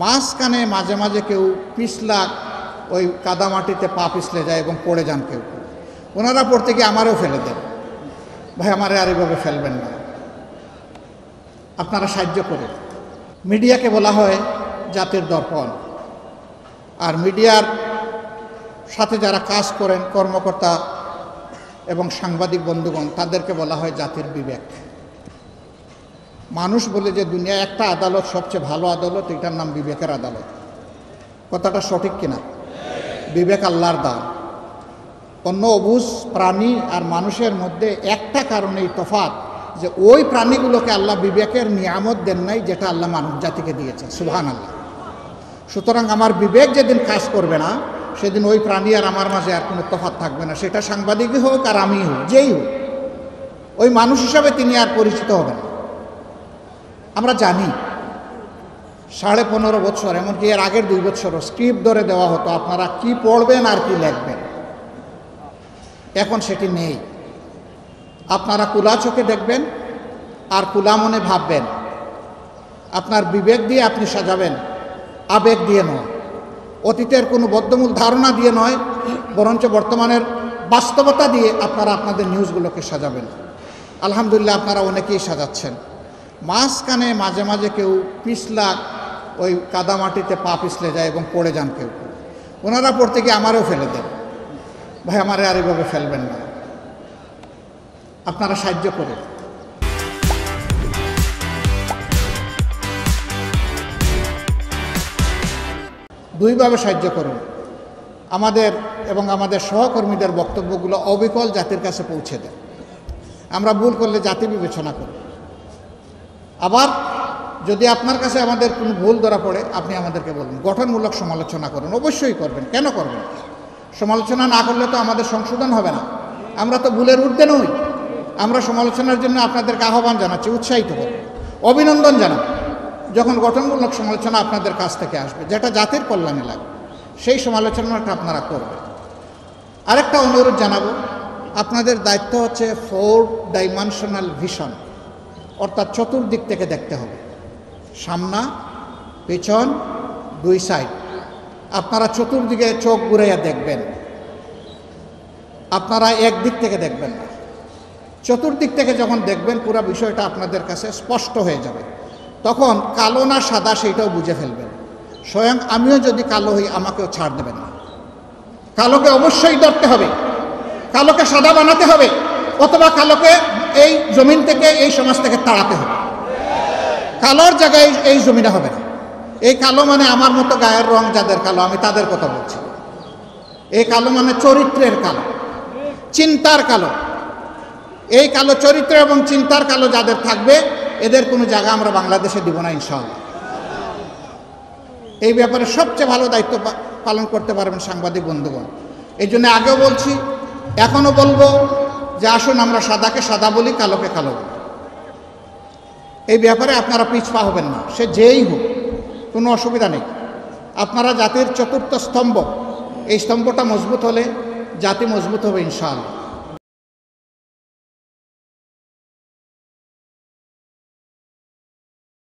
মাঝখানে মাঝে মাঝে কেউ পিছলা ওই কাদামাটিতে পা পিছলে যায় এবং পড়ে যান কেউ। ওনারা পড়তে গিয়ে আমারও ফেলে দেন। ভাই, আমারে আর এভাবে ফেলবেন না, আপনারা সাহায্য করেন। মিডিয়াকে বলা হয় জাতির দর্পণ, আর মিডিয়ার সাথে যারা কাজ করেন কর্মকর্তা এবং সাংবাদিক বন্ধুগণ, তাদেরকে বলা হয় জাতির বিবেক। মানুষ বলে যে দুনিয়ায় একটা আদালত সবচেয়ে ভালো আদালত, এটার নাম বিবেকের আদালত। কথাটা সঠিক কিনা? বিবেক আল্লাহর দান। অন্য অবুঝ প্রাণী আর মানুষের মধ্যে একটা কারণেই তফাৎ, যে ওই প্রাণীগুলোকে আল্লাহ বিবেকের নিয়ামত দেন নাই যেটা আল্লাহ মানব জাতিকে দিয়েছে। সুবহানাল্লাহ। সুতরাং আমার বিবেক যেদিন কাজ করবে না, সেদিন ওই প্রাণী আর আমার মাঝে আর কোনো তফাৎ থাকবে না। সেটা সাংবাদিকই হোক আর আমি হোক, যেই হোক, ওই মানুষ হিসাবে তিনি আর পরিচিত হবেন না। আমরা জানি 15.5 বছর, এমনকি এর আগের 2 বছরও স্ক্রিপ্ট ধরে দেওয়া হতো, আপনারা কি পড়বেন আর কি লিখবেন। এখন সেটি নেই। আপনারা কুলা চোখে দেখবেন আর কুলা মনে ভাববেন। আপনার বিবেক দিয়ে আপনি সাজাবেন, আবেগ দিয়ে নয়, অতীতের কোনো বদ্ধমূল ধারণা দিয়ে নয়, বরঞ্চ বর্তমানের বাস্তবতা দিয়ে আপনারা আপনাদের নিউজগুলোকে সাজাবেন। আলহামদুলিল্লাহ, আপনারা অনেকেই সাজাচ্ছেন। মাঝখানে মাঝে মাঝে কেউ পিছলা ওই কাদামাটিতে পা পিছলে যায় এবং পড়ে যান কেউ। ওনারা পড়তে গিয়ে আমারও ফেলে দেন। ভাই, আমারে আর এভাবে ফেলবেন না, আপনারা সাহায্য করেন। দুইভাবে সাহায্য করুন। আমাদের এবং আমাদের সহকর্মীদের বক্তব্যগুলো অবিকল জাতির কাছে পৌঁছে দেন। আমরা ভুল করলে জাতি বিবেচনা করুন। আবার যদি আপনার কাছে আমাদের কোনো ভুল ধরা পড়ে, আপনি আমাদেরকে বলুন। গঠনমূলক সমালোচনা করুন, অবশ্যই করবেন। কেন করবেন? সমালোচনা না করলে তো আমাদের সংশোধন হবে না। আমরা তো ভুলের ঊর্ধ্বে নই। আমরা সমালোচনার জন্য আপনাদেরকে আহ্বান জানাচ্ছি, উৎসাহিত করব, অভিনন্দন জানাব যখন গঠনমূলক সমালোচনা আপনাদের কাছ থেকে আসবে, যেটা জাতির কল্যাণে লাগবে, সেই সমালোচনাটা আপনারা করবেন। আরেকটা অনুরোধ জানাবো, আপনাদের দায়িত্ব হচ্ছে 4 ডাইমেনশনাল ভিশন, অর্থাৎ চতুর্দিক থেকে দেখতে হবে। সামনা, পেছন, 2 সাইড। আপনারা চতুর্দিকে চোখ ঘুরাইয়া দেখবেন। আপনারা একদিক থেকে দেখবেন না, চতুর্দিক থেকে যখন দেখবেন, পুরো বিষয়টা আপনাদের কাছে স্পষ্ট হয়ে যাবে। তখন কালো না সাদা সেইটাও বুঝে ফেলবেন। স্বয়ং আমিও যদি কালো হই, আমাকেও ছাড় দেবেন না। কালোকে অবশ্যই ধরতে হবে, কালোকে সাদা বানাতে হবে, অথবা কালোকে এই জমিন থেকে, এই সমাজ থেকে তাড়াতে হবে। কালোর জায়গায় এই জমিনে হবে না। এই কালো মানে আমার মতো গায়ের রং যাদের কালো, আমি তাদের কথা বলছি। এই কালো মানে চরিত্রের কালো, চিন্তার কালো। এই কালো চরিত্র এবং চিন্তার কালো যাদের থাকবে, এদের কোনো জায়গা আমরা বাংলাদেশে দিব না ইনশাআল্লাহ। এই ব্যাপারে সবচেয়ে ভালো দায়িত্ব পালন করতে পারবেন সাংবাদিক বন্ধুগণ। এই জন্য আগেও বলছি, এখনও বলবো যে আসুন আমরা সাদাকে সাদা বলি, কালোকে কালো বলি। এই ব্যাপারে আপনারা পিছপা হবেন না, সে যেই হোক, কোনো অসুবিধা নেই। আপনারা জাতির চতুর্থ স্তম্ভ, এই স্তম্ভটা মজবুত হলে জাতি মজবুত হবে ইনশাআল্লাহ।